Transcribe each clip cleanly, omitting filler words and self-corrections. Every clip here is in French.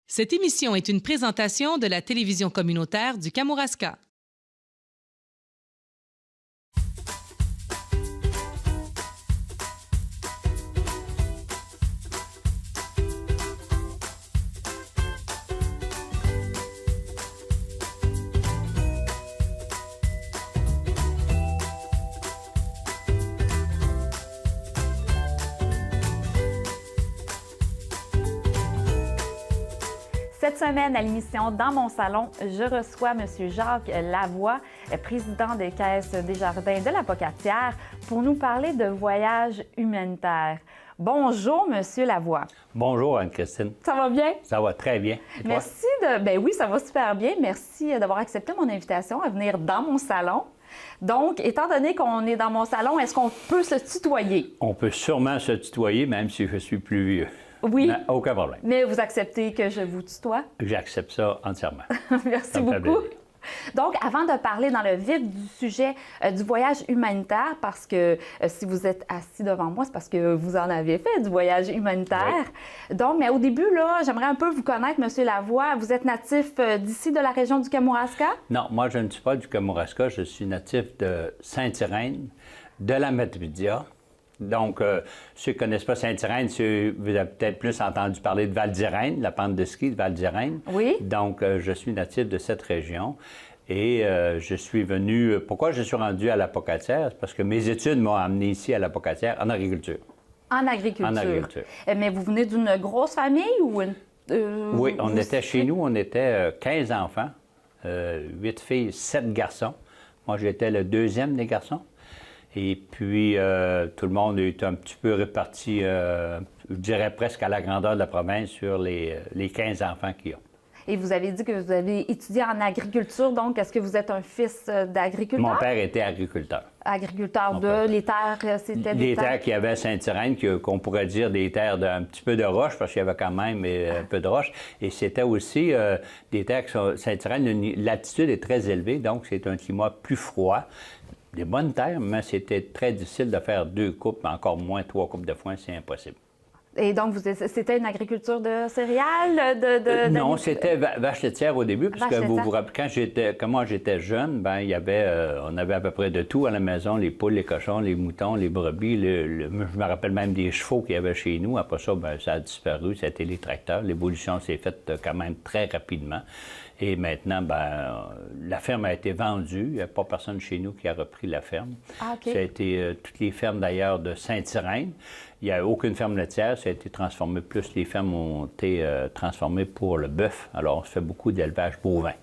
Cette émission est une présentation de la télévision communautaire du Kamouraska. Cette semaine, à l'émission Dans mon salon, je reçois M. Jacques Lavoie, président des Caisses Desjardins de la Pocatière, pour nous parler de voyages humanitaires. Bonjour, M. Lavoie. Bonjour, Anne-Christine. Ça va bien? Ça va très bien. Et toi? Merci de... Ben oui, ça va super bien. Merci d'avoir accepté mon invitation à venir dans mon salon. Donc, étant donné qu'on est dans mon salon, est-ce qu'on peut se tutoyer? On peut sûrement se tutoyer, même si je suis plus vieux. Oui. Mais aucun problème. Mais vous acceptez que je vous tutoie? J'accepte ça entièrement. Merci beaucoup. Donc, avant de parler dans le vif du sujet du voyage humanitaire, parce que si vous êtes assis devant moi, c'est parce que vous en avez fait du voyage humanitaire. Oui. Donc, mais au début, là, j'aimerais un peu vous connaître, M. Lavoie. Vous êtes natif d'ici, de la région du Kamouraska? Non, moi, je ne suis pas du Kamouraska. Je suis natif de Saint-Irène, de la Matapédia. Donc, ceux qui ne connaissent pas Saint-Irène, vous avez peut-être plus entendu parler de Val d'Irène, la pente de ski de Val d'Irène. Oui. Donc, je suis natif de cette région et je suis venu... Pourquoi je suis rendu à la Pocatière? C'est parce que mes études m'ont amené ici à la Pocatière en agriculture. En agriculture. En agriculture. Mais vous venez d'une grosse famille ou une... Oui, on était chez nous, on était 15 enfants, 8 filles, 7 garçons. Moi, j'étais le deuxième des garçons. Et puis, tout le monde est un petit peu réparti, je dirais presque à la grandeur de la province sur les 15 enfants qu'il y a. Et vous avez dit que vous avez étudié en agriculture, donc est-ce que vous êtes un fils d'agriculteur? Mon père était agriculteur. Agriculteur les terres, c'était des terres qu'il y avait à Saint-Irène, qu'on pourrait dire des terres d'un petit peu de roche, parce qu'il y avait quand même un peu de roche. Et c'était aussi des terres qui sont... Saint-Irène, l'altitude est très élevée, donc c'est un climat plus froid. Des bonnes terres, mais c'était très difficile de faire 2 coupes, encore moins 3 coupes de foin, c'est impossible. Et donc, c'était une agriculture de céréales? Non, c'était vache laitière au début, parce que vous vous rappelez, quand moi j'étais jeune, ben il y avait, on avait à peu près de tout à la maison, les poules, les cochons, les moutons, les brebis, je me rappelle même des chevaux qu'il y avait chez nous. Après ça, ben, ça a disparu, c'était les tracteurs. L'évolution s'est faite quand même très rapidement. Et maintenant, ben, la ferme a été vendue. Il n'y a pas personne chez nous qui a repris la ferme. Ah, OK. Ça a été toutes les fermes d'ailleurs de Saint-Irène. Il n'y a aucune ferme laitière. Ça a été transformé. Plus les fermes ont été transformées pour le bœuf. Alors, on se fait beaucoup d'élevage bovin.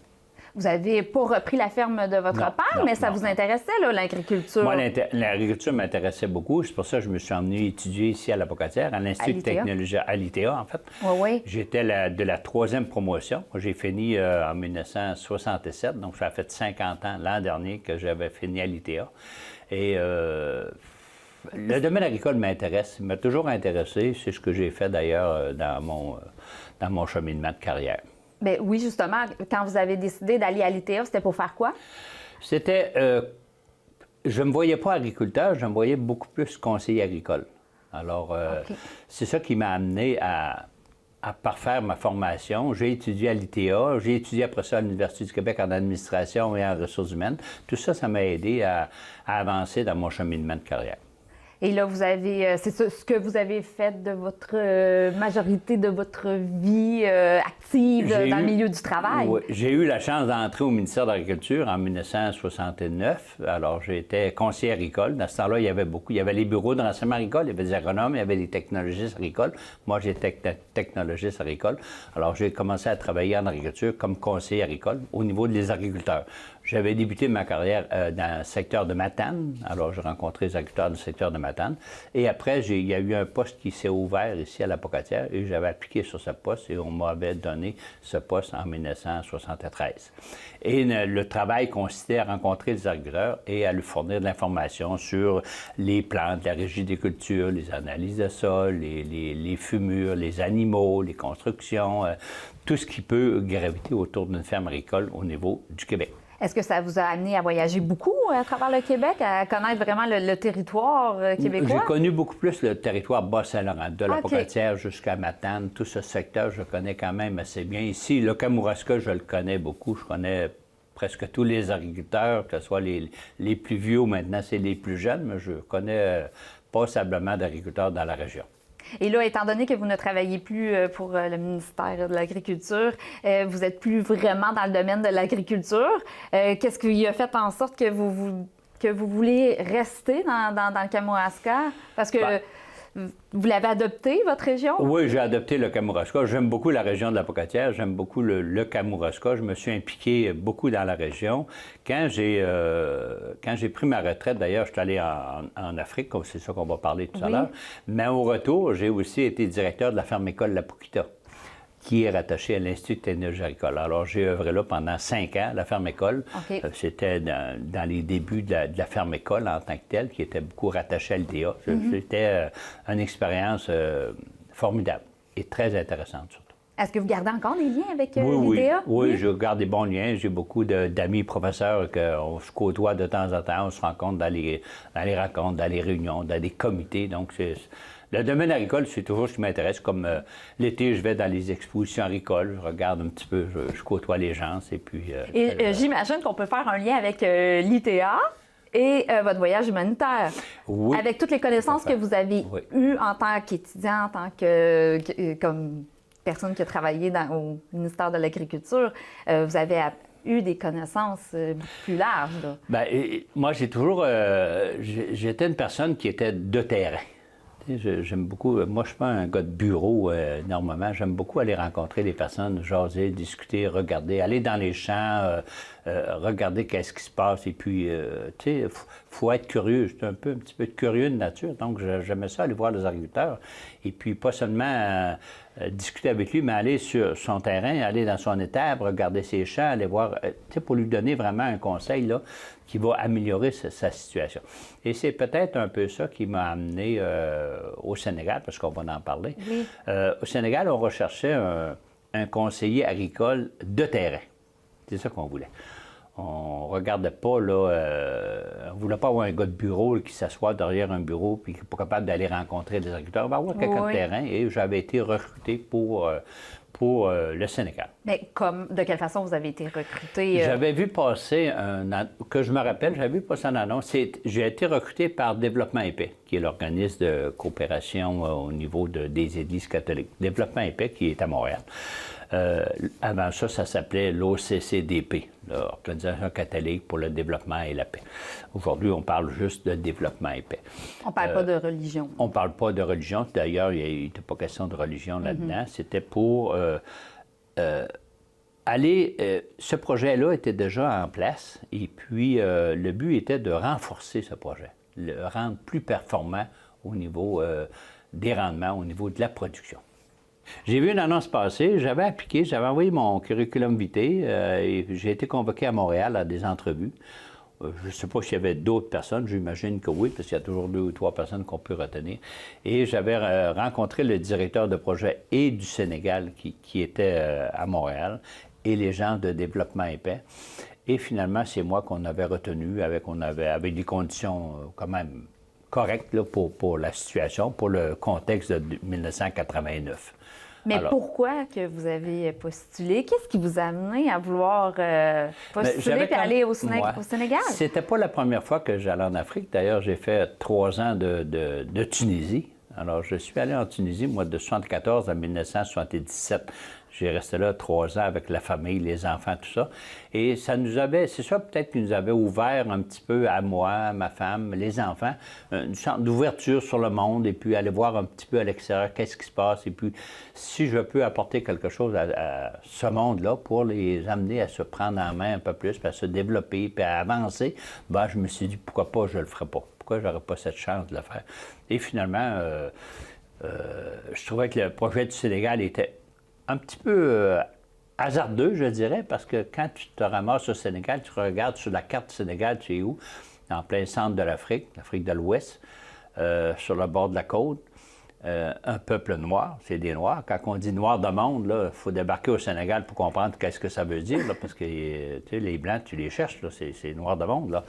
Vous n'avez pas repris la ferme de votre père, mais ça vous intéressait, l'agriculture? Moi, l'agriculture m'intéressait beaucoup. C'est pour ça que je me suis emmené étudier ici à la Pocatière, à l'Institut de technologie, à l'ITA, en fait. Oui. J'étais de la 3e promotion. J'ai fini en 1967, donc ça a fait 50 ans l'an dernier que j'avais fini à l'ITA. Et le domaine agricole m'intéresse, il m'a toujours intéressé. C'est ce que j'ai fait d'ailleurs dans mon cheminement de carrière. Bien, oui, justement, quand vous avez décidé d'aller à l'ITA, c'était pour faire quoi? C'était... je ne me voyais pas agriculteur, je me voyais beaucoup plus conseiller agricole. Alors, c'est ça qui m'a amené à parfaire ma formation. J'ai étudié à l'ITA, j'ai étudié après ça à l'Université du Québec en administration et en ressources humaines. Tout ça, ça m'a aidé à avancer dans mon cheminement de carrière. Et là, vous avez, c'est ce que vous avez fait de votre majorité de votre vie active dans le milieu du travail. Oui, j'ai eu la chance d'entrer au ministère de l'Agriculture en 1969. Alors, j'étais conseiller agricole. Dans ce temps-là, il y avait beaucoup. Il y avait les bureaux de renseignement agricole, il y avait des agronomes, il y avait des technologistes agricoles. Moi, j'étais technologiste agricole. Alors, j'ai commencé à travailler en agriculture comme conseiller agricole au niveau des agriculteurs. J'avais débuté ma carrière dans le secteur de Matane. Alors, j'ai rencontré les agriculteurs du secteur de Matane. Et après, il y a eu un poste qui s'est ouvert ici à la Pocatière et j'avais appliqué sur ce poste et on m'avait donné ce poste en 1973. Et le travail consistait à rencontrer les agriculteurs et à lui fournir de l'information sur les plantes, la régie des cultures, les analyses de sol, les fumures, les animaux, les constructions, tout ce qui peut graviter autour d'une ferme agricole au niveau du Québec. Est-ce que ça vous a amené à voyager beaucoup à travers le Québec, à connaître vraiment le territoire québécois? J'ai connu beaucoup plus le territoire Bas-Saint-Laurent, de la Pocatière jusqu'à Matane. Tout ce secteur, je connais quand même assez bien. Ici, le Kamouraska, je le connais beaucoup. Je connais presque tous les agriculteurs, que ce soit les plus vieux ou maintenant c'est les plus jeunes, mais je connais passablement d'agriculteurs dans la région. Et là, étant donné que vous ne travaillez plus pour le ministère de l'Agriculture, vous n'êtes plus vraiment dans le domaine de l'agriculture. Qu'est-ce qui a fait en sorte que vous voulez rester dans le Kamouraska? Parce que vous l'avez adopté, votre région? Oui, j'ai adopté le Kamouraska. J'aime beaucoup la région de la Pocatière. J'aime beaucoup le Kamouraska. Je me suis impliqué beaucoup dans la région. Quand j'ai pris ma retraite, d'ailleurs, je suis allé en Afrique, c'est ça qu'on va parler tout à l'heure. Mais au retour, j'ai aussi été directeur de la ferme-école La Pouquita, qui est rattachée à l'Institut de technologie agricole. Alors, j'ai œuvré là pendant 5 ans, la ferme-école. Okay. C'était dans les débuts de la ferme-école en tant que telle, qui était beaucoup rattachée à l'IDA. C'était une expérience formidable et très intéressante, surtout. Est-ce que vous gardez encore des liens avec oui, l'IDA? Oui, je garde des bons liens. J'ai beaucoup d'amis professeurs qu'on se côtoie de temps en temps. On se rencontre dans les rencontres, dans les réunions, dans des comités. Donc, le domaine agricole, c'est toujours ce qui m'intéresse. Comme l'été, je vais dans les expositions agricoles, je regarde un petit peu, je côtoie les gens. Et puis. J'imagine qu'on peut faire un lien avec l'ITA et votre voyage humanitaire. Oui. Avec toutes les connaissances que vous avez eues en tant qu'étudiant, en tant que comme personne qui a travaillé au ministère de l'Agriculture, vous avez eu des connaissances plus larges. Bien, moi, j'ai toujours. J'étais une personne qui était de terrain. J'aime beaucoup. Moi, je ne suis pas un gars de bureau énormément. J'aime beaucoup aller rencontrer les personnes, jaser, discuter, regarder, aller dans les champs, regarder qu'est-ce qui se passe. Et puis, tu sais, faut être curieux. J'étais un petit peu curieux de nature. Donc, j'aimais ça, aller voir les agriculteurs. Et puis, pas seulement discuter avec lui, mais aller sur son terrain, aller dans son étable, regarder ses champs, aller voir, tu sais, pour lui donner vraiment un conseil, là, qui va améliorer sa situation. Et c'est peut-être un peu ça qui m'a amené au Sénégal, parce qu'on va en parler. Oui. Au Sénégal, on recherchait un conseiller agricole de terrain. C'est ça qu'on voulait. On ne regardait pas, là, on ne voulait pas avoir un gars de bureau là, qui s'assoit derrière un bureau et qui n'est pas capable d'aller rencontrer des agriculteurs. On va avoir quelqu'un de terrain et j'avais été recruté pour le Sénégal. Mais de quelle façon vous avez été recruté? J'avais vu passer que je me rappelle, j'avais vu passer une annonce. J'ai été recruté par Développement Épais, qui est l'organisme de coopération au niveau des Églises catholiques. Développement Épais, qui est à Montréal. Avant ça, ça s'appelait l'OCCDP, l'Organisation catholique pour le développement et la paix. Aujourd'hui, on parle juste de Développement Épais. On ne parle pas de religion. On ne parle pas de religion. D'ailleurs, il n'était pas question de religion là-dedans. C'était pour ce projet-là était déjà en place et puis le but était de renforcer ce projet, le rendre plus performant au niveau des rendements, au niveau de la production. J'ai vu une annonce passer, j'avais appliqué, j'avais envoyé mon curriculum vitae et j'ai été convoqué à Montréal à des entrevues. Je ne sais pas s'il y avait d'autres personnes, j'imagine que oui, parce qu'il y a toujours 2 ou 3 personnes qu'on peut retenir. Et j'avais rencontré le directeur de projet et du Sénégal qui était à Montréal et les gens de Développement Épais. Et finalement, c'est moi qu'on avait retenu avec des conditions quand même correctes là, pour la situation, pour le contexte de 1989. Mais pourquoi que vous avez postulé? Qu'est-ce qui vous a amené à vouloir postuler et aller au Sénégal? C'était pas la première fois que j'allais en Afrique. D'ailleurs, j'ai fait 3 ans de Tunisie. Alors, je suis allé en Tunisie, moi, de 1974 à 1977. J'ai resté là 3 ans avec la famille, les enfants, tout ça. Et c'est ça peut-être qui nous avait ouvert un petit peu à moi, à ma femme, les enfants, une sorte d'ouverture sur le monde et puis aller voir un petit peu à l'extérieur qu'est-ce qui se passe. Et puis, si je peux apporter quelque chose à ce monde-là pour les amener à se prendre en main un peu plus, puis à se développer, puis à avancer, ben, je me suis dit, pourquoi pas, je le ferais pas. Pourquoi j'aurais pas cette chance de le faire? Et finalement, je trouvais que le projet du Sénégal était un petit peu hasardeux, je dirais, parce que quand tu te ramasses au Sénégal, tu regardes sur la carte du Sénégal, tu es où? En plein centre de l'Afrique de l'Ouest, sur le bord de la côte. un peuple noir, c'est des Noirs. Quand on dit noir de monde, il faut débarquer au Sénégal pour comprendre qu'est-ce que ça veut dire, là, parce que les Blancs, tu les cherches, c'est noir de monde. Là.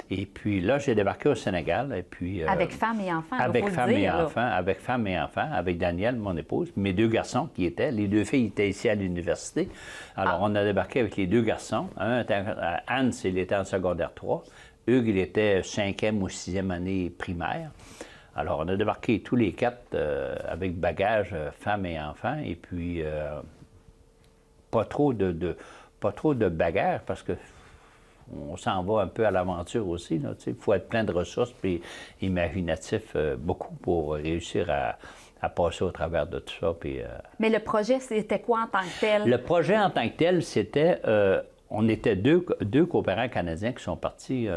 Et puis là, j'ai débarqué au Sénégal. Et puis, avec femmes et enfants, avec femmes et là. enfants, avec femmes et enfants, avec Danielle, mon épouse, mes 2 garçons qui étaient, les 2 filles étaient ici à l'université. Alors, on a débarqué avec les 2 garçons. Anne, il était en secondaire 3. Hugues, il était 5e ou 6e année primaire. Alors, on a débarqué tous les 4 avec bagages, femmes et enfants, et puis pas trop de bagages parce que on s'en va un peu à l'aventure aussi. Il faut être plein de ressources et imaginatif beaucoup pour réussir à passer au travers de tout ça. Puis, Mais le projet, c'était quoi en tant que tel? Le projet en tant que tel, c'était... on était deux coopérants canadiens qui sont partis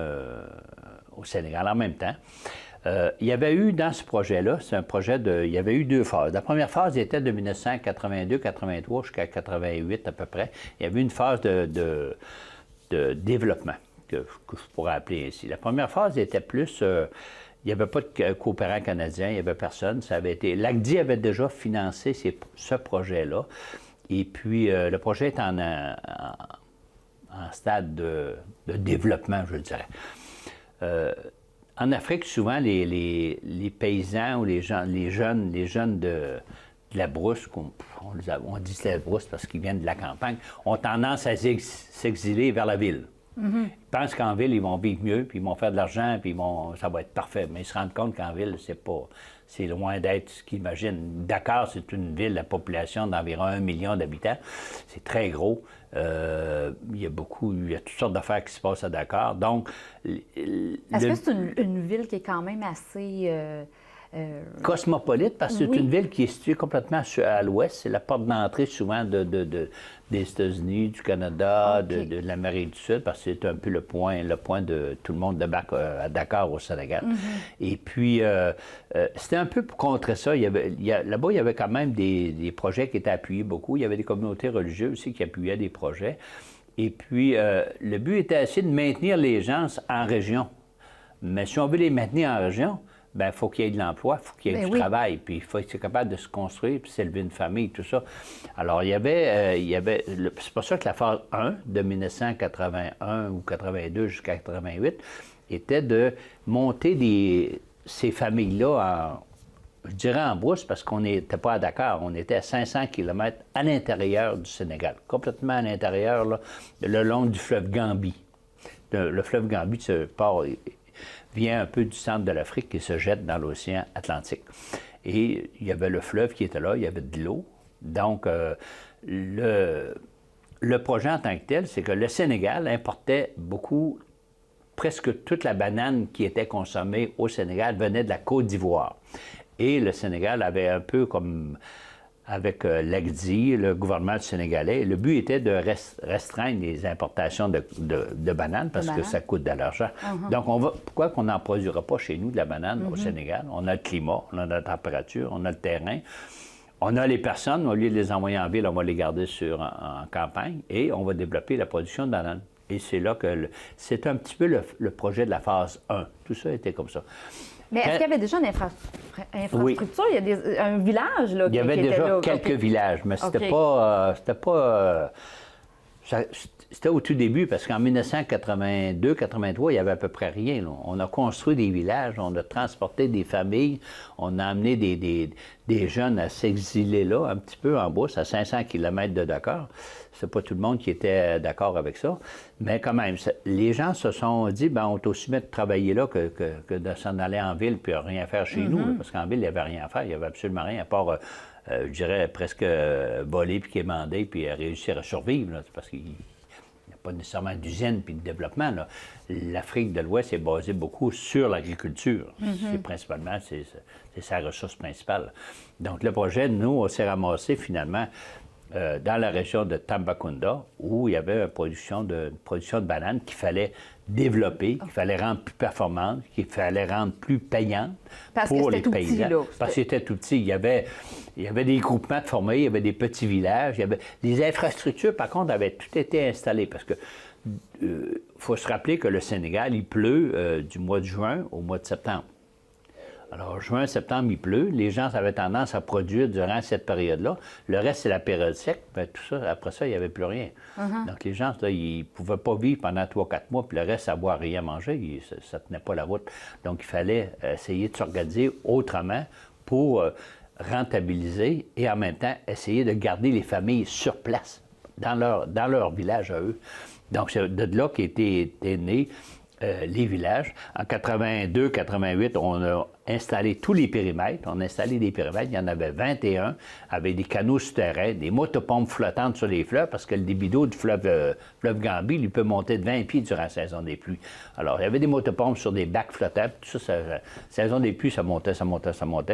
au Sénégal en même temps. Il y avait eu dans ce projet-là, c'est un projet il y avait eu 2 phases. La première phase était de 1982-83 jusqu'à 88 à peu près. Il y avait une phase de développement, que je pourrais appeler ainsi. La première phase était plus... il n'y avait pas de coopérants canadiens, il n'y avait personne. Ça avait été... L'ACDI avait déjà financé ce projet-là. Et puis, le projet est en stade de développement, je dirais. En Afrique, souvent, les paysans ou les jeunes de la brousse, on dit la brousse parce qu'ils viennent de la campagne, ont tendance à s'exiler vers la ville. Ils pensent qu'en ville, ils vont vivre mieux, puis ils vont faire de l'argent, puis ça va être parfait. Mais ils se rendent compte qu'en ville, c'est loin d'être ce qu'ils imaginent. Dakar, c'est une ville à population d'environ 1 million d'habitants. C'est très gros. Il y a toutes sortes d'affaires qui se passent à Dakar. Donc, est-ce que c'est une ville qui est quand même assez... cosmopolite, parce que c'est une ville qui est située complètement à l'ouest. C'est la porte d'entrée souvent des États-Unis, du Canada, de l'Amérique du Sud, parce que c'est un peu le point de tout le monde débarque à Dakar, au Sénégal. Et puis, c'était un peu pour contrer ça. Là-bas, il y avait quand même des projets qui étaient appuyés beaucoup. Il y avait des communautés religieuses aussi qui appuyaient des projets. Et puis, le but était essayer de maintenir les gens en région. Mais si on veut les maintenir en région, il faut qu'il y ait de l'emploi, il faut qu'il y ait du travail, puis il faut être capable de se construire, puis s'élever une famille, tout ça. Alors, c'est pour ça que la phase 1 de 1981 ou 82 jusqu'à 88 était de monter ces familles-là je dirais en brousse, parce qu'on n'était pas à Dakar, on était à 500 km à l'intérieur du Sénégal, complètement à l'intérieur, là, le long du fleuve Gambie. Le fleuve Gambie vient un peu du centre de l'Afrique et se jette dans l'océan Atlantique. Et il y avait le fleuve qui était là, il y avait de l'eau. Donc, le projet en tant que tel, c'est que le Sénégal importait presque toute la banane qui était consommée au Sénégal venait de la Côte d'Ivoire. Et le Sénégal avait un peu comme avec l'ACDI, le gouvernement sénégalais, le but était de restreindre les importations de bananes parce que ça coûte de l'argent. Donc, pourquoi qu'on n'en produira pas chez nous de la banane au Sénégal? On a le climat, on a la température, on a le terrain, on a les personnes, au lieu de les envoyer en ville, on va les garder en campagne et on va développer la production de bananes. Et c'est là que c'est un petit peu le projet de la phase 1. Tout ça était comme ça. Mais est-ce qu'il y avait déjà une infrastructure? Oui. Il y a un village là, Il y avait déjà quelques villages, mais c'était pas... C'était au tout début, parce qu'en 1982-83, il n'y avait à peu près rien. Là. On a construit des villages, on a transporté des familles, on a amené des jeunes à s'exiler là, un petit peu en brousse, à 500 km de Dakar. C'est pas tout le monde qui était d'accord avec ça. Mais quand même, les gens se sont dit, on est aussi bien de travailler là que de s'en aller en ville puis rien faire chez nous. Là, parce qu'en ville, il n'y avait rien à faire. Il n'y avait absolument rien à part, je dirais, presque voler puis quémander puis réussir à survivre. Là, parce qu'il n'y a pas nécessairement d'usine puis de développement. L'Afrique de l'Ouest est basée beaucoup sur l'agriculture. C'est principalement, c'est sa ressource principale. Donc, le projet, nous, on s'est ramassé finalement dans la région de Tambacounda, où il y avait une production de bananes qu'il fallait développer, qu'il fallait rendre plus performante, qu'il fallait rendre plus payante pour les paysans. Parce que c'était tout petit. Il y avait des groupements de formés, il y avait des petits villages, il y avait des infrastructures, par contre, avaient tout été installées. Parce que faut se rappeler que le Sénégal, il pleut du mois de juin au mois de septembre. Alors, juin, septembre, il pleut. Les gens avaient tendance à produire durant cette période-là. Le reste, c'est la période sec. Bien, tout ça, après ça, il n'y avait plus rien. Donc, les gens, là, ils ne pouvaient pas vivre pendant 3-4 mois, puis le reste, à boire, rien manger. Ça ne tenait pas la route. Donc, il fallait essayer de s'organiser autrement pour rentabiliser et en même temps essayer de garder les familles sur place, dans leur village à eux. Donc, c'est de là qu'étaient nés les villages. En 82-88, on a installé tous les périmètres. On a installé des périmètres. Il y en avait 21 avec des canaux souterrains, des motopompes flottantes sur les fleuves parce que le débit d'eau du fleuve Gambie, lui, peut monter de 20 pieds durant la saison des pluies. Alors, il y avait des motopompes sur des bacs flottants. Tout ça, saison des pluies, ça montait.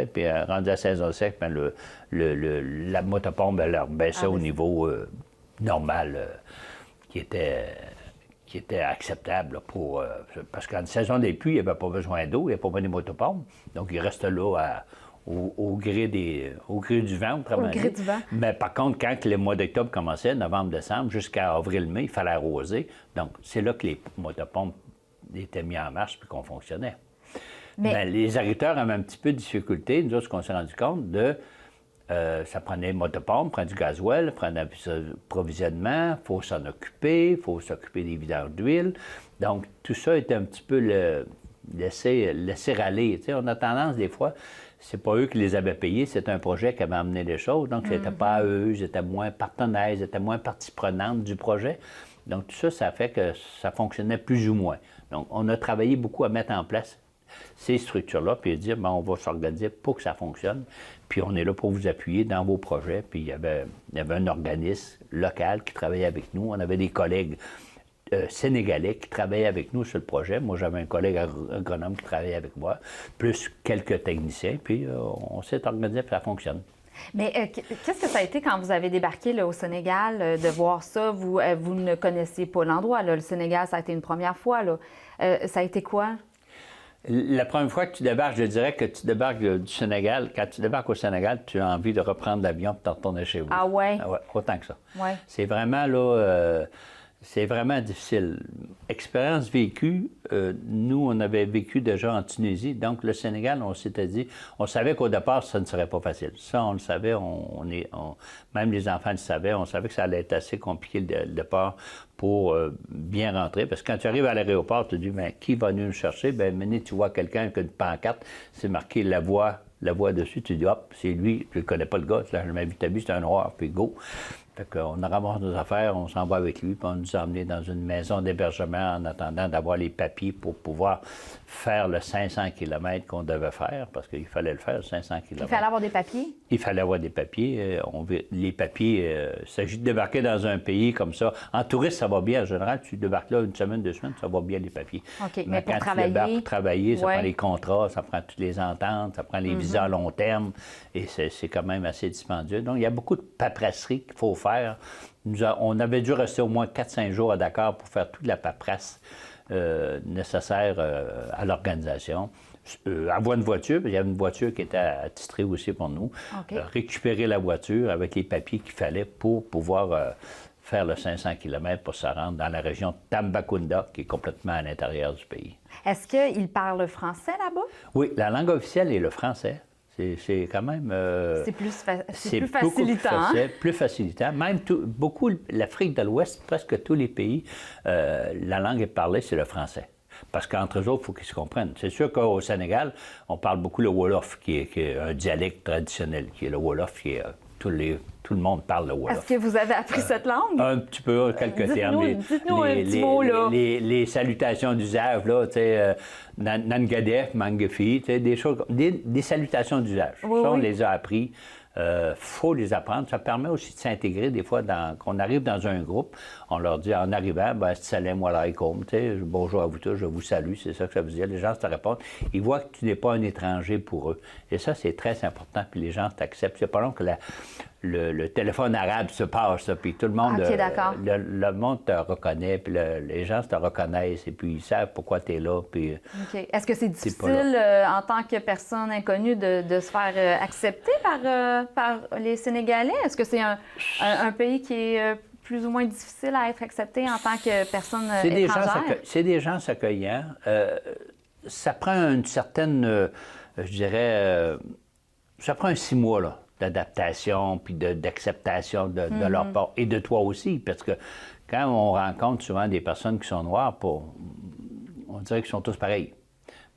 Puis, rendu à la saison sec, bien, la motopompe, elle leur baissait au niveau normal qui était acceptable là, parce qu'en saison des pluies, il n'y avait pas besoin d'eau, il n'y avait pas besoin de motopompes. Donc, il reste là au gré du vent. Au gré du vent. Mais par contre, quand le mois d'octobre commençait, novembre, décembre, jusqu'à avril-mai, il fallait arroser. Donc, c'est là que les motopompes étaient mis en marche puis qu'on fonctionnait. Mais les agriculteurs avaient un petit peu de difficulté. Nous autres, ce qu'on s'est rendu compte ça prenait une motopompe, prend du gasoil, prend un approvisionnement, il faut s'en occuper, il faut s'occuper des vidanges d'huile. Donc, tout ça était un petit peu laisser aller. Tu sais, on a tendance, des fois, c'est pas eux qui les avaient payés, c'est un projet qui avait amené les choses. Donc, c'était pas à eux, ils étaient moins partenaires, ils étaient moins partie prenante du projet. Donc, tout ça, ça fait que ça fonctionnait plus ou moins. Donc, on a travaillé beaucoup à mettre en place ces structures-là, puis dire, bien, on va s'organiser pour que ça fonctionne, puis on est là pour vous appuyer dans vos projets. Puis il y avait un organisme local qui travaillait avec nous. On avait des collègues sénégalais qui travaillaient avec nous sur le projet. Moi, j'avais un collègue agronome qui travaillait avec moi, plus quelques techniciens, puis on s'est organisé, puis ça fonctionne. Mais qu'est-ce que ça a été quand vous avez débarqué là, au Sénégal, de voir ça? Vous ne connaissiez pas l'endroit, là. Le Sénégal, ça a été une première fois, là. Ça a été quoi? La première fois que tu débarques, je dirais que tu débarques du Sénégal. Quand tu débarques au Sénégal, tu as envie de reprendre l'avion et de retourner chez vous. Ah ouais? Ah ouais, autant que ça. Ouais. C'est vraiment, là, c'est vraiment difficile. Expérience vécue, nous, on avait vécu déjà en Tunisie. Donc, le Sénégal, on s'était dit, on savait qu'au départ, ça ne serait pas facile. Ça, on le savait, même les enfants le savaient. On savait que ça allait être assez compliqué le départ pour bien rentrer. Parce que quand tu arrives à l'aéroport, tu te dis, bien, qui va venir nous chercher? Bien, maintenant, tu vois quelqu'un qui a une pancarte, c'est marqué la voie dessus, tu dis, hop, c'est lui, je ne connais pas le gars, là, je m'ai vu, c'est un noir, puis go. Fait qu'on ramasse nos affaires, on s'en va avec lui, puis on nous a emmenés dans une maison d'hébergement en attendant d'avoir les papiers pour pouvoir faire le 500 km qu'on devait faire, parce qu'il fallait le faire, 500 km. Il fallait avoir des papiers? Il fallait avoir des papiers. Les papiers, il s'agit de débarquer dans un pays comme ça. En touriste, ça va bien. En général, tu débarques là une semaine, 2 semaines, ça va bien les papiers. OK, mais pour quand travailler... tu débarques pour travailler, ça ouais. prend les contrats, ça prend toutes les ententes, ça prend les visas à long terme, et c'est quand même assez dispendieux. Donc, il y a beaucoup de paperasserie qu'il faut faire. On avait dû rester au moins 4-5 jours à Dakar pour faire toute la paperasse nécessaire à l'organisation. Avoir une voiture, il y avait une voiture qui était attitrée aussi pour nous. Okay. Récupérer la voiture avec les papiers qu'il fallait pour pouvoir faire le 500 km pour se rendre dans la région de Tambacounda, qui est complètement à l'intérieur du pays. Est-ce qu'ils parlent français là-bas? Oui, la langue officielle est le français. C'est quand même... c'est plus facilitant. Plus facilitant. Même beaucoup, l'Afrique de l'Ouest, presque tous les pays, la langue est parlée, c'est le français. Parce qu'entre eux autres, il faut qu'ils se comprennent. C'est sûr qu'au Sénégal, on parle beaucoup le Wolof, qui est un dialecte traditionnel, qui est le Wolof, qui est... tout le monde parle le Wolof. Est-ce que vous avez appris cette langue? Un petit peu, quelques termes. Dites-nous un petit mot, là. Les salutations d'usage, là, tu sais, Nangadef, Mangafi, tu sais, des choses, des salutations d'usage. Oui, ça, on oui. les a appris. Faut les apprendre. Ça permet aussi de s'intégrer des fois qu'on arrive dans un groupe, on leur dit en arrivant, ben, salam alaikum, tu sais, bonjour à vous tous, je vous salue, c'est ça que ça veut dire. Les gens te répondent. Ils voient que tu n'es pas un étranger pour eux. Et ça, c'est très important, puis les gens t'acceptent. C'est pas long que le téléphone arabe se passe, puis tout le monde, le monde te reconnaît, puis les gens te reconnaissent, et puis ils savent pourquoi tu es là. Puis, OK. Est-ce que c'est difficile, en tant que personne inconnue, de se faire accepter par les Sénégalais? Est-ce que c'est un pays qui est plus ou moins difficile à être accepté en tant que personne étrangère? C'est des gens s'accueillant. Ça prend une certaine je dirais, ça prend un 6 mois, là, d'adaptation, puis d'acceptation de leur part, et de toi aussi, parce que quand on rencontre souvent des personnes qui sont noires, on dirait qu'ils sont tous pareils.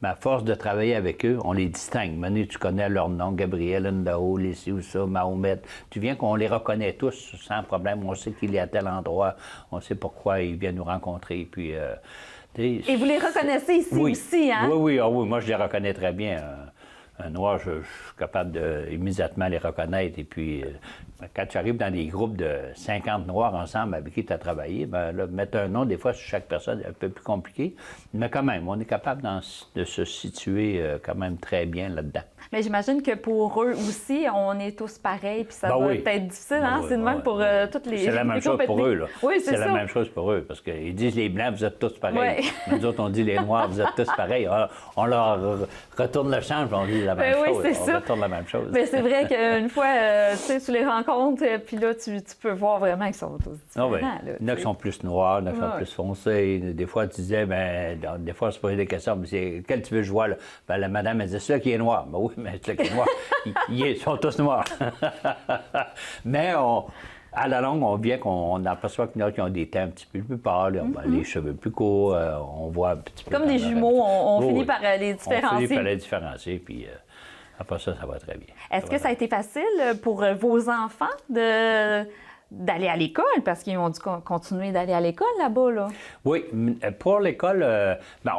Mais à force de travailler avec eux, on les distingue. Maintenant, tu connais leur nom, Gabriel, Ndao, Leslie ou ça, Mahomet. Tu viens qu'on les reconnaît tous sans problème. On sait qu'il est à tel endroit. On sait pourquoi il vient nous rencontrer. Puis, et vous les reconnaissez ici aussi, hein? Oui, oui. Moi, je les reconnais très bien. Un noir, je suis capable d'immédiatement les reconnaître. Et puis, quand tu arrives dans des groupes de 50 noirs ensemble avec qui tu as travaillé, bien là, mettre un nom, des fois, sur chaque personne, c'est un peu plus compliqué. Mais quand même, on est capable de se situer quand même très bien là-dedans. Mais j'imagine que pour eux aussi, on est tous pareils, puis ça ben doit oui. être difficile, hein? Oui, C'est de même pour toutes les... C'est la même chose pour eux, là. Oui, c'est ça. la même chose pour eux, parce qu'ils disent les Blancs, vous êtes tous pareils. Oui. Mais nous autres, on dit les Noirs, vous tes tous pareils. Alors, on leur retourne le change, on dit la même chose. Oui, c'est ça. Retourne la même chose. Mais c'est vrai qu'une fois, tu les rencontres, puis là, tu peux voir vraiment qu'ils sont tous différents. Ah oui. Il y en a qui sont plus noirs, il y en a qui sont plus foncés. Des fois, tu disais, des fois, on se posait des questions, mais c'est quel tu veux que je vois, là? Ben, la madame, elle disait, celui qui est noir. Ben oui, mais celui qui est noir, ils sont tous noirs. Mais à la longue, on vient qu'on aperçoit qu'il y en a qui ont des teints un petit peu plus pâles, les cheveux plus courts, on voit un petit peu... Comme des jumeaux, on finit par les différencier. On finit par les différencier, puis après ça va très bien. Est-ce que ça a été facile pour vos enfants d'aller à l'école? Parce qu'ils ont dû continuer d'aller à l'école là-bas, là. Oui, pour l'école,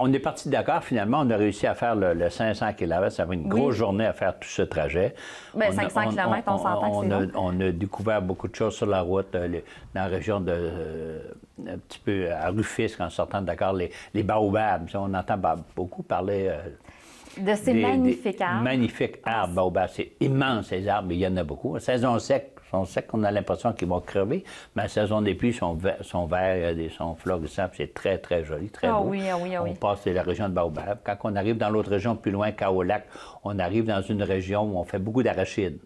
on est parti d'accord, finalement. On a réussi à faire le 500 km. Ça avait une grosse journée à faire tout ce trajet. Bien, 500 km, on s'entend que c'est long. On a découvert beaucoup de choses sur la route, dans la région un petit peu à Rufisque, en sortant de Dakar, les baobabs. On entend beaucoup parler... de ces magnifiques arbres. Magnifiques arbres, baobabs. C'est immense, ces arbres, mais il y en a beaucoup. En saison sec, on a l'impression qu'ils vont crever, mais à saison des pluies, ils sont verts, ils sont florissants, c'est très, très joli, très beau. Oui. On passe de la région de Baobab. Quand on arrive dans l'autre région, plus loin, Kaolack, on arrive dans une région où on fait beaucoup d'arachides.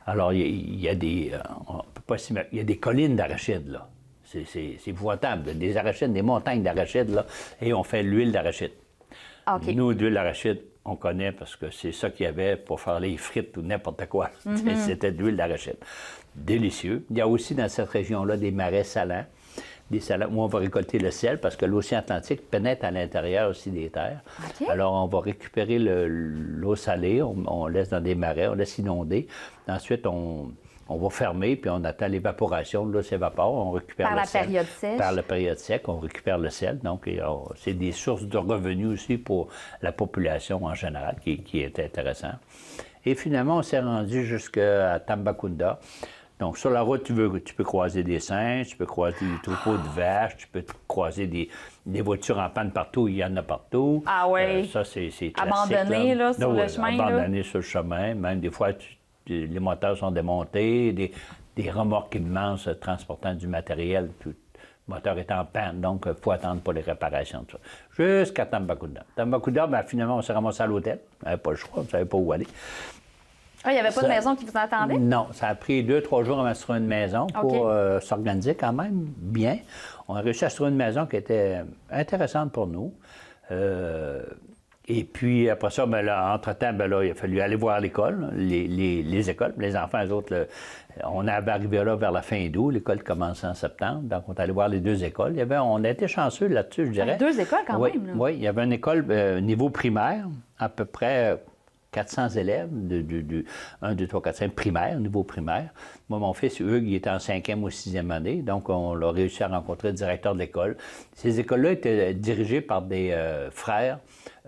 Alors, il y a des... on peut pas il y a des collines d'arachides, là. C'est épouvantable. Des arachides, des montagnes d'arachides, là, et on fait l'huile d'arachide. Okay. Nous, l'huile d'arachide, on connaît parce que c'est ça qu'il y avait pour faire les frites ou n'importe quoi. C'était de l'huile d'arachide. Délicieux. Il y a aussi dans cette région-là des marais salants, où on va récolter le sel parce que l'océan Atlantique pénètre à l'intérieur aussi des terres. Okay. Alors, on va récupérer l'eau salée, on laisse dans des marais, on laisse inonder. Ensuite, on va fermer, puis on attend l'évaporation. L'eau s'évapore, on récupère le sel. Période sèche. Par la période sèche, on récupère le sel. Donc, c'est des sources de revenus aussi pour la population en général, qui est intéressant. Et finalement, on s'est rendu jusqu'à Tambacounda. Donc, sur la route, tu peux croiser des singes, tu peux croiser des troupeaux de vaches, tu peux croiser des voitures en panne partout, il y en a partout. Ah oui. Ça, c'est classique. Abandonné, là, sur le chemin. Abandonné sur le chemin. Même des fois, les moteurs sont démontés, des remorques immenses transportant du matériel, tout, le moteur est en panne, donc il faut attendre pour les réparations. Tout ça. Jusqu'à Tambacounda. Tambacounda, finalement, on s'est ramassé à l'hôtel. On n'avait pas le choix, on ne savait pas où aller. Ah, il n'y avait pas de maison qui vous attendait? Non, ça a pris 2-3 jours avant de se trouver une maison pour s'organiser quand même bien. On a réussi à se trouver une maison qui était intéressante pour nous. Et puis, après ça, entre-temps, il a fallu aller voir l'école, les écoles. Les enfants, eux autres, on est arrivé là vers la fin d'août. L'école commençait en septembre. Donc, on est allé voir les deux écoles. On a été chanceux là-dessus, je dirais. 2 écoles quand même. Là. Oui, il y avait une école niveau primaire, à peu près 400 élèves, de 1, 2, 3, 4, 5 primaire, niveau primaire. Moi, mon fils, Hugues, il était en 5e ou 6e année, donc on a réussi à rencontrer le directeur de l'école. Ces écoles-là étaient dirigées par des frères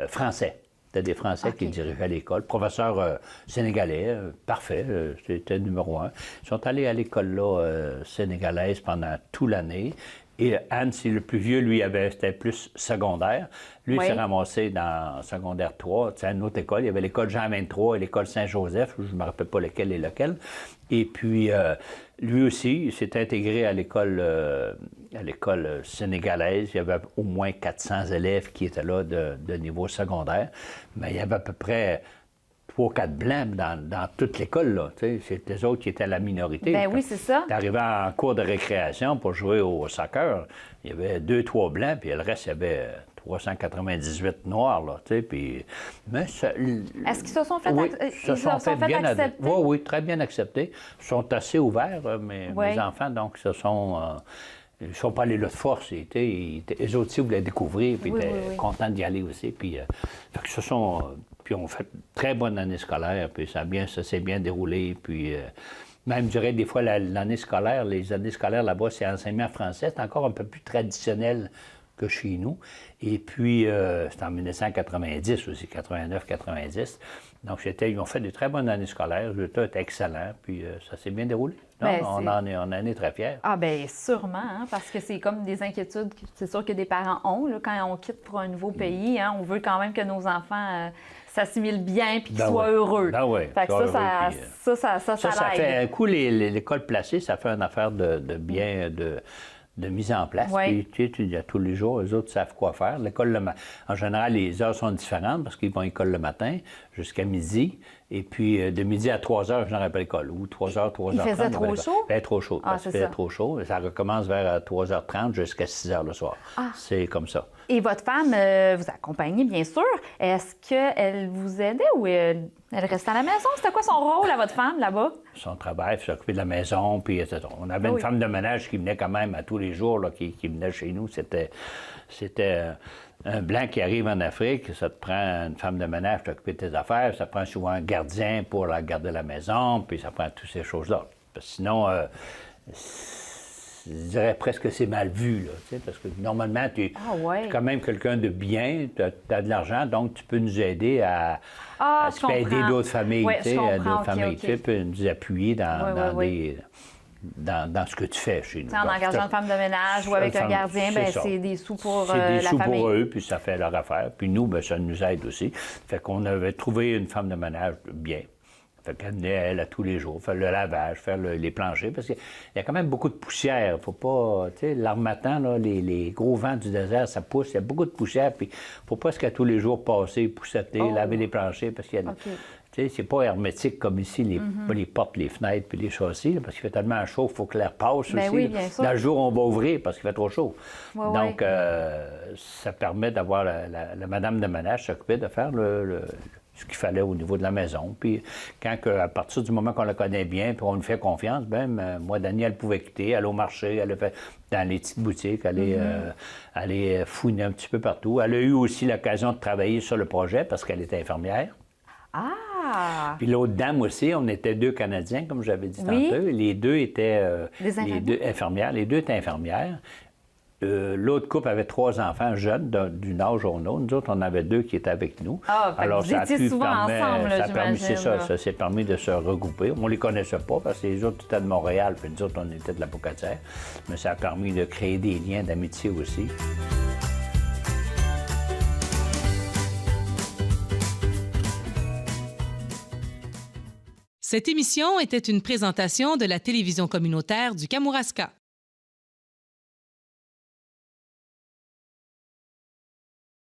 français. C'était des Français qui dirigeaient l'école. Professeur sénégalais, parfait, c'était numéro 1. Ils sont allés à l'école-là sénégalaise pendant toute l'année. Et Anne, c'est le plus vieux, lui, c'était plus secondaire. Lui, il s'est ramassé dans secondaire 3, c'est une autre école. Il y avait l'école Jean 23 et l'école Saint-Joseph, je ne me rappelle pas lequel est lequel. Et puis, lui aussi, il s'est intégré à l'école sénégalaise. Il y avait au moins 400 élèves qui étaient là de niveau secondaire. Mais il y avait à peu près 3 ou 4 blancs dans toute l'école, là. C'est les autres qui étaient la minorité. Ben oui, c'est ça. T'arrivais en cours de récréation pour jouer au soccer, il y avait 2-3 blancs, puis le reste, il y avait 398 noirs, là, tu sais, puis... Mais ça, Est-ce qu'ils se sont fait, oui, ils se sont fait bien accepter? Oui, oui, très bien acceptés. Ils sont assez ouverts, mes enfants, donc ils ne sont pas allés là de force. Eux aussi voulaient découvrir, puis étaient contents d'y aller aussi. Puis, puis on fait une très bonne année scolaire, puis ça s'est bien déroulé. Puis, même, je dirais, des fois, l'année scolaire, les années scolaires là-bas, c'est enseignement français. C'est encore un peu plus traditionnel que chez nous. Et puis, c'était en 1990 aussi, 89-90. Donc, ils ont fait de très bonnes années scolaires. Le résultat était excellent, puis ça s'est bien déroulé. Non, on en est très fiers. Ah bien, sûrement, hein, parce que c'est comme des inquiétudes, c'est sûr que des parents ont, là, quand on quitte pour un nouveau pays. Hein, on veut quand même que nos enfants s'assimilent bien puis qu'ils soient heureux. Ben oui, fait que ça fait un coup, l'école placée, ça fait une affaire de bien... de mise en place. Oui. Puis, tu sais, tous les jours, eux autres savent quoi faire. L'école, en général, les heures sont différentes parce qu'ils vont à l'école le matin jusqu'à midi. Et puis, de midi à 3 heures, je n'aurais pas l'école. Ou 3 heures, 3 heures. Il faisait trop chaud? Il faisait trop chaud. Ah, il faisait trop chaud. Ça recommence vers 3h30 jusqu'à 6h le soir. Ah. C'est comme ça. Et votre femme vous accompagnait, bien sûr. Est-ce qu'elle vous aidait ou elle restait à la maison? C'était quoi son rôle à votre femme là-bas? Son travail, s'occuper de la maison, puis etc. On avait une femme de ménage qui venait quand même à tous les jours, là, qui venait chez nous. C'était un Blanc qui arrive en Afrique, ça te prend une femme de ménage pour t'occuper de tes affaires, ça prend souvent un gardien pour garder la maison, puis ça prend toutes ces choses-là. Parce que sinon, je dirais presque que c'est mal vu, là, tu sais, parce que normalement, tu es quand même quelqu'un de bien, tu as de l'argent, donc tu peux nous aider à tu peux aider d'autres familles, tu sais, tu peux nous appuyer dans ce que tu fais chez nous. En engageant une femme de ménage ou avec un gardien, c'est des sous pour la famille. C'est des sous pour eux, puis ça fait leur affaire. Puis nous, ça nous aide aussi. Fait qu'on avait trouvé une femme de ménage bien. Fait qu'elle venait, elle, à tous les jours, faire le lavage, faire les planchers, parce qu'il y a quand même beaucoup de poussière. Faut pas, tu sais, l'harmattan, là, les gros vents du désert, ça pousse, il y a beaucoup de poussière, puis faut pas qu'à tous les jours passer, pousseter, laver les planchers, parce qu'il y a... Tu sais, c'est pas hermétique comme ici, les portes, les fenêtres, puis les chaussées, là, parce qu'il fait tellement chaud, il faut que l'air passe aussi. Oui, bien sûr. Dans le jour, on va ouvrir parce qu'il fait trop chaud. Donc, ça permet d'avoir la madame de ménage s'occuper de faire ce qu'il fallait au niveau de la maison. Puis, à partir du moment qu'on la connaît bien, puis on nous fait confiance, moi, Danielle pouvait quitter, aller au marché, aller dans les petites boutiques, aller fouiner un petit peu partout. Elle a eu aussi l'occasion de travailler sur le projet parce qu'elle était infirmière. Ah! Puis l'autre dame aussi, on était 2 Canadiens, comme j'avais dit tantôt. Les deux étaient infirmières. Les deux étaient infirmières. L'autre couple avait 3 enfants jeunes, d'un âge au autre. Nous autres, on avait 2 qui étaient avec nous. Ah, alors, vous étiez souvent ensemble, j'imagine. Ça s'est permis de se regrouper. On les connaissait pas parce que les autres étaient de Montréal, puis nous autres, on était de la Pocatière. Mais ça a permis de créer des liens d'amitié aussi. Cette émission était une présentation de la télévision communautaire du Kamouraska.